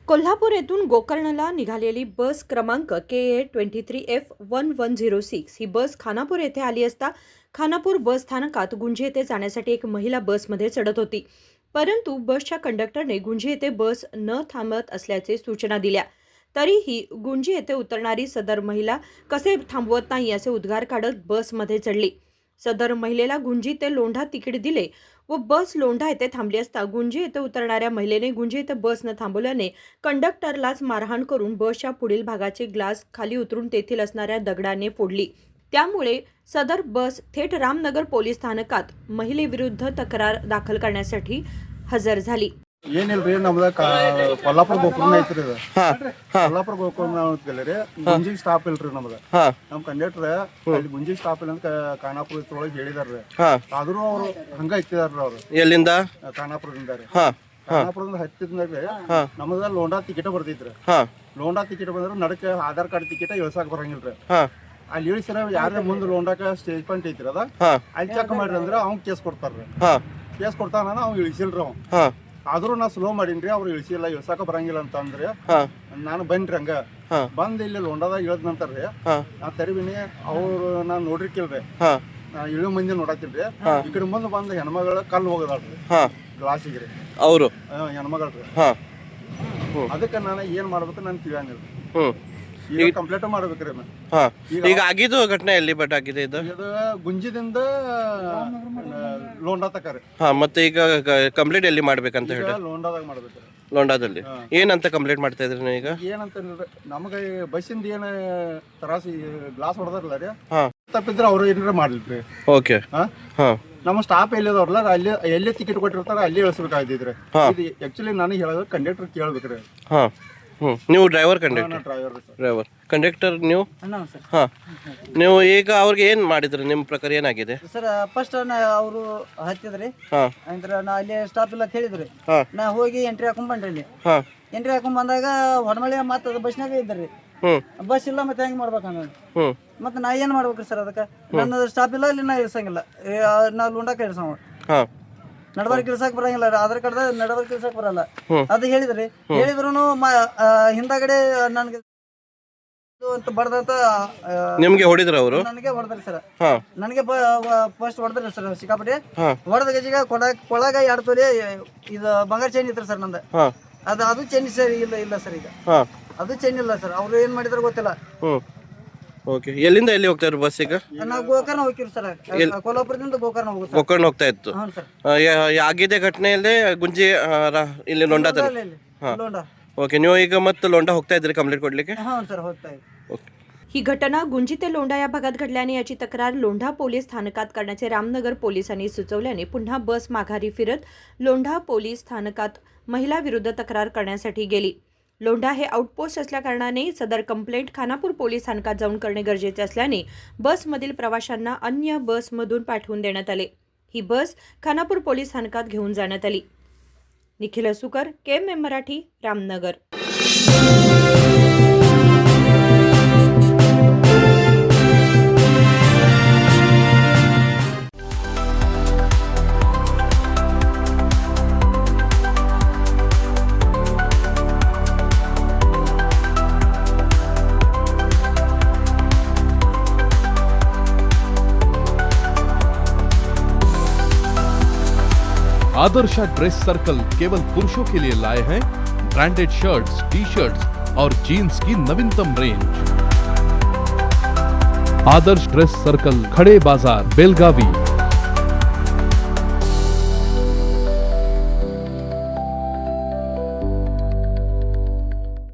कोल्हापूर येथून गोकर्णला निघालेली बस क्रमांक KA23F1106 ही बस खानापूर येथे आली असता खानापूर बस स्थानकात गुंजी येथे जाण्यासाठी एक महिला बसमध्ये चढत होती. परंतु बसच्या कंडक्टरने गुंजी येथे बस न थांबत असल्याचे सूचना दिल्या. तरीही गुंजी येथे उतरणारी सदर महिला कसे थांबवत नाही असे उद्गार काढत बसमध्ये चढली. सदर महिलेला गुंजी ते लोंढा तिकीट दिले व बस लोंढा येथे थांबली असता गुंजी येथे उतरणाऱ्या महिलेने गुंजी येथे बस न थांबवल्याने कंडक्टरलाच मारहाण करून बसच्या पुढील भागाचे ग्लास खाली उतरून तेथील असणाऱ्या दगडाने फोडली. त्यामुळे सदर बस थेट रामनगर पोलीस स्थानकात महिलेविरुद्ध तक्रार दाखल करण्यासाठी हजर झाली. ಏನಿಲ್ರಿ ನಮ್ದ ಕೊಲ್ಲಾಪುರ ಗೋಕರ್ಣ ಐತ್ರಿ ಇದು. ಕೊಲ್ಲಾಪುರ ಗೋಕರ್ಣ ಅಂತೇಳಿ ಗುಂಜಿ ಸ್ಟಾಪ್ ಇಲ್ರಿ ನಮ್ದ. ನಮ್ ಕಂಡಕ್ಟರ್ ಅಲ್ಲಿ ಗುಂಜಿ ಸ್ಟಾಪ್ ಇಲ್ಲ ಅಂತ ಖಾನಾಪುರ ಒಳಗೆ ಹೇಳಿದಾರ್ರಿ. ಆದ್ರೂ ಅವ್ರು ಹಂಗ ಹತ್ತಿದಾರ್ರಿ ಅವ್ರು. ಎಲ್ಲಿಂದ? ಖಾನಾಪುರದಿಂದ ರೀ. ಖಾನಾಪುರದಿಂದ ಹತ್ತಿದ್ಮೇಲೆ ನಮ್ದ ಲೋಂಡಾ ಟಿಕೆಟ್ ಬರ್ತೈತ್ರಿ. ಲೋಂಡಾ ಟಿಕೆಟ್ ಬಂದ್ರೆ ನಡಕ್ಕೆ ಆಧಾರ್ ಕಾರ್ಡ್ ಟಿಕೆಟ್ ಇಳ್ಸಾಕ್ ಬರಂಗಿಲ್ರಿ. ಅಲ್ಲಿ ಇಳಿಸಿರ ಯಾರ ಮುಂದೆ ಲೋಂಡಾಕ ಸ್ಟೇಜ್ ಪಾಯಿಂಟ್ ಐತ್ರಿ ಅದ ಅಲ್ಲಿ ಚೆಕ್ ಮಾಡ್ರಿ ಅಂದ್ರೆ ಅವ್ನ್ ಕೇಸ್ ಕೊಡ್ತಾರ್ರಿ. ಕೇಸ್ ಕೊಡ್ತಾನ ಅವ್ನು ಇಳಿಸಿಲ್ರಿ ಅವ್ನು. ಆದ್ರೂ ನಾ ಸ್ಲೋ ಮಾಡೀನ್ರಿ, ಅವ್ರು ಇಳಿಸಿಲ್ಲ, ಇಳ್ಸಾಕ ಬರಂಗಿಲ್ಲ ಅಂತ ಅಂದ್ರಿ. ನಾನು ಬನ್ರಿ ಹಂಗ ಬಂದ್ ಇಲ್ಲಿ ಲೋಂಡಾದಾಗ ಇಳದ್ ನಂತರ್ರಿ ನಾ ತೆರಿಬಿನಿ. ಅವ್ರು ನಾನ್ ನೋಡ್ರಿಕಿಲ್ರಿ, ನಾ ಇಳು ಮಂದಿ ನೋಡಾತಿಲ್ರಿ. ಈ ಕಡೆ ಮುಂದೆ ಬಂದ ಹೆಣ್ಮಗಳ ಕಲ್ಲು ಹೋಗದಾಳ್ರಿ ಗ್ಲಾಸಿಗ್ರಿ. ಅವರು ಹೆಣ್ಮಗಳ್ರಿ. ಅದಕ್ಕೆ ನಾನು ಏನ್ ಮಾಡ್ಬೇಕು ನನ್ ತಿಳಿಯಂಗಿಲ್ರಿ. ಈಗ ಕಂಪ್ಲೇಂಟ್ ಮಾಡ್ಬೇಕ್ರಿ. ಈಗ ಆಗಿದ್ದು ಘಟನೆ ಎಲ್ಲಿ ಬಟ್ ಆಗಿದೆ ಇದು ಗುಂಜಿದಿಂದ ಲೋಂಡಾ ತಕರಿ. ಮತ್ತೆ ಈಗ ಕಂಪ್ಲೇಂಟ್ ಎಲ್ಲಿ ಮಾಡ್ಬೇಕಂತ ಹೇಳಿ ಲೋಂಡಾದಾಗ ಮಾಡ್ಬೇಕ್ರಿ. ಲೋಂಡಾದಲ್ಲಿ ಏನಂತ ಕಂಪ್ಲೇಂಟ್ ಮಾಡ್ತಾ ಇದ್ರಿ ನೀವು ಈಗ? ಏನಂತ ನಮಗೆ ಬಸ್ಸಿಂದ ಏನ ತರಾಸಿ ಗ್ಲಾಸ್ ಹೊಡೆದಾರಲ್ಲ ರೀ, ತಪ್ಪಿದ್ರೆ ಅವ್ರು ಏನಾರ ಮಾಡ್ಲಿಲ್ರಿ. ಓಕೆ. ನಮ್ಮ ಸ್ಟಾಪ್ ಎಲ್ಲಿದವ್ರಲ್ಲ ಅಲ್ಲಿ ಎಲ್ಲಿ ಟಿಕೆಟ್ ಕೊಟ್ಟಿರ್ತಾರ ಅಲ್ಲಿ ಇಳಿಸ್ಬೇಕಾಗಿದ್ರಿ. ಇದು ಆಕ್ಚುಲಿ ನನಗೆ ಹೇಳೋದು ಕಂಡಕ್ಟರ್ ಕೇಳ್ಬೇಕ್ರಿ. ನೀವು ಡ್ರೈವರ್ ಡ್ರೈವರ್ ಕಂಡಕ್ಟರ್ ನೀವು? ಹಾಂ. ನೀವು ಈಗ ಅವ್ರಿಗೆ ಏನು ಮಾಡಿದ್ರಿ? ನಿಮ್ಮ ಪ್ರಕಾರ ಏನಾಗಿದೆ ಸರ್? ಫಸ್ಟ್ ಅವರು ಹತ್ತಿದ್ರಿ. ಅಂದ್ರೆ ನಾ ಅಲ್ಲಿ ಸ್ಟಾಪ್ ಇಲ್ಲ ಅಂತ ಹೇಳಿದ್ರಿ. ನಾ ಹೋಗಿ ಎಂಟ್ರಿ ಹಾಕೊಂಡ್ ಬಂದ್ರಿ. ಅಲ್ಲಿ ಎಂಟ್ರಿ ಹಾಕೊಂಡ್ ಬಂದಾಗ ಹೊಡಮಳಿ ಮತ್ತೆ ಬಸ್ನಾಗ ಇದ್ರಿ. ಬಸ್ ಇಲ್ಲ ಮತ್ತೆ ಹೆಂಗ್ ಮಾಡ್ಬೇಕಂದ್ರೆ ಮತ್ತೆ ನಾ ಏನ್ ಮಾಡ್ಬೇಕ್ರಿ ಸರ್? ಅದಕ್ಕೆ ನನ್ನ ಸ್ಟಾಪ್ ಇಲ್ಲ, ಅಲ್ಲಿ ನಾ ಇಳ್ಸಂಗಿಲ್ಲ. ನಾ ಲುಂಡಾಕ ಇಳ್ಸವ ನಡಬಾರ್ಕ್ ಇಳ್ಸಾಕ್ ಬರಂಗಿಲ್ಲ. ಆಧಾರ್ ಕಾರ್ಡ್ ನಡಬಾರ್ಕ್ ಇಳ್ಸಾಕ್ ಬರಲ್ಲ ಅದು ಹೇಳಿದ್ರಿ. ಹೇಳಿದ್ರು ಹಿಂದಾಗಡೆ ನನ್ಗೆ ಅಂತ ಬಡ್ದಂತ ನಿಮ್ಗೆ ಹೊಡಿದ್ರ ಅವರು? ನನಗೆ ಹೊಡೆದ್ರಿ ಸರ್. ನನಗೆ ಫಸ್ಟ್ ಹೊಡೆದ್ರಿ ಸರ್ ಸಿಕ್ಕಾಪಟ್ಟೆ. ಹೊಡೆದ ಗಜಿಗ ಕೊಳಗ 2 ತೊಲೆ ಇದು ಬಂಗಾರ ಚೈನ್ ಇತ್ತು ಸರ್ ನಂದು. ಅದು ಚೈನ್ ಸರ್ ಇಲ್ಲ ಸರ್. ಈಗ ಅದು ಚೈನ್ ಇಲ್ಲ ಸರ್. ಅವ್ರು ಏನ್ ಮಾಡಿದ್ರು ಗೊತ್ತಿಲ್ಲ. ಓಕೆ. ಎಲ್ಲಿಂದ ಎಲ್ಲಿ ಹೋಗ್ತಾ ಇದ್ರು ಬಸ್ ಈಗ? ನಾವು ಗೋಕರ್ಣ ಹೋಗ್ತೀವಿ ಸರ್. ಕೊಲ್ಲಾಪುರದಿಂದ ಗೋಕರ್ಣ ಹೋಗ್ತೀವಿ. ಗೋಕರ್ಣ ಹೋಗ್ತಾ ಇತ್ತು. ಆಗಿದೆ ಘಟನೆಯಲ್ಲಿ ಗುಂಜಿ ಇಲ್ಲಿ ಲೋಂಡಾದಲ್ಲಿ. ಓಕೆ. ನೀವು ಈಗ ಮತ್ತೆ ಲೋಂಡಾ ಹೋಗ್ತಾ ಇದ್ರಿ ಕಂಪ್ಲೇಂಟ್ ಕೊಡ್ಲಿಕ್ಕೆ? हां सर होता है. ही घटना गुंजी ते लोंढा या भागात घडल्याने याची तक्रार लोंढा पोलीस स्थानकात करण्याचे रामनगर पोलिसांनी सुचवल्याने पुन्हा बस माघारी फिरत लोंढा पोलीस स्थानकात महिलाविरुद्ध तक्रार करण्यासाठी गेली. लोंढा हे आउटपोस्ट असल्या कारणाने सदर कंप्लेंट खानापूर पोलीस स्थानकात जाऊन करणे गरजेचे असल्याने बसमधील प्रवाशांना अन्य बसमधून पाठवून देण्यात आले. ही बस खानापूर पोलीस स्थानकात घेऊन जाण्यात आली. निखिल सुकर, KMM Marathi, Ramnagar. Adarsha dress circle केवल पुरुषों के लिए लाए हैं ब्रांडेड शर्ट्स, टी-शर्ट्स और जीन्स की नवीनतम रेंज। आदर्श ड्रेस सर्कल, खड़े बाजार, बेलगावी।